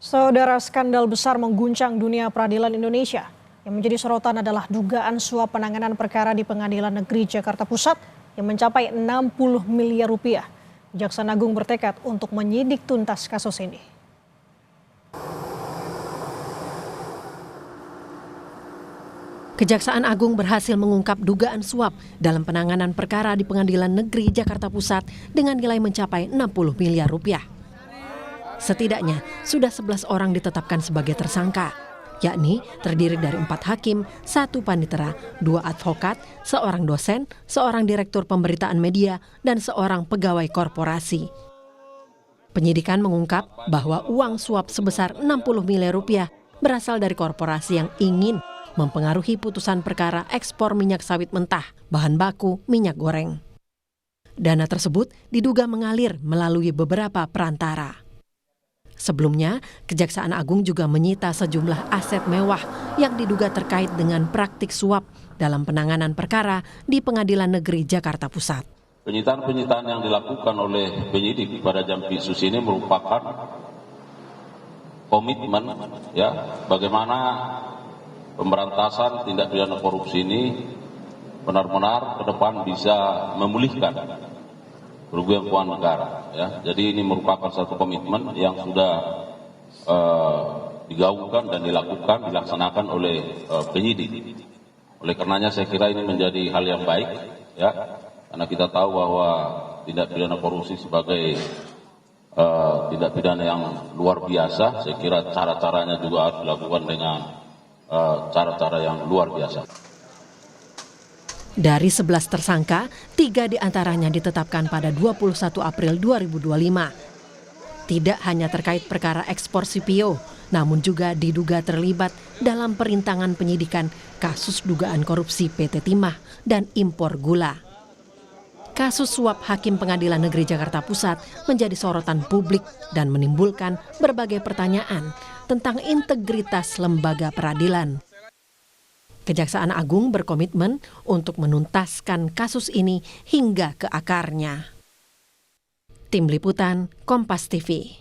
Saudara, skandal besar mengguncang dunia peradilan Indonesia. Yang menjadi sorotan adalah dugaan suap penanganan perkara di Pengadilan Negeri Jakarta Pusat yang mencapai 60 miliar rupiah. Kejaksaan Agung bertekad untuk menyidik tuntas kasus ini. Kejaksaan Agung berhasil mengungkap dugaan suap dalam penanganan perkara di Pengadilan Negeri Jakarta Pusat dengan nilai mencapai 60 miliar rupiah. Setidaknya sudah 11 orang ditetapkan sebagai tersangka, yakni terdiri dari 4 hakim, 1 panitera, 2 advokat, seorang dosen, seorang direktur pemberitaan media, dan seorang pegawai korporasi. Penyidikan mengungkap bahwa uang suap sebesar 60 miliar rupiah berasal dari korporasi yang ingin mempengaruhi putusan perkara ekspor minyak sawit mentah, bahan baku, minyak goreng. Dana tersebut diduga mengalir melalui beberapa perantara. Sebelumnya, Kejaksaan Agung juga menyita sejumlah aset mewah yang diduga terkait dengan praktik suap dalam penanganan perkara di Pengadilan Negeri Jakarta Pusat. Penyitaan-penyitaan yang dilakukan oleh penyidik pada Jampitsus ini merupakan komitmen bagaimana pemberantasan tindak pidana korupsi ini benar-benar ke depan bisa memulihkan kerugian keuangan negara. Jadi ini merupakan satu komitmen yang sudah digaungkan dan dilaksanakan oleh penyidik. Oleh karenanya saya kira ini menjadi hal yang baik, karena kita tahu bahwa tindak pidana korupsi sebagai tindak pidana yang luar biasa. Saya kira cara-caranya juga harus dilakukan dengan cara-cara yang luar biasa. Dari 11 tersangka, 3 diantaranya ditetapkan pada 21 April 2025. Tidak hanya terkait perkara ekspor CPO, namun juga diduga terlibat dalam perintangan penyidikan kasus dugaan korupsi PT Timah dan impor gula. Kasus suap Hakim Pengadilan Negeri Jakarta Pusat menjadi sorotan publik dan menimbulkan berbagai pertanyaan tentang integritas lembaga peradilan. Kejaksaan Agung berkomitmen untuk menuntaskan kasus ini hingga ke akarnya. Tim Liputan, Kompas TV.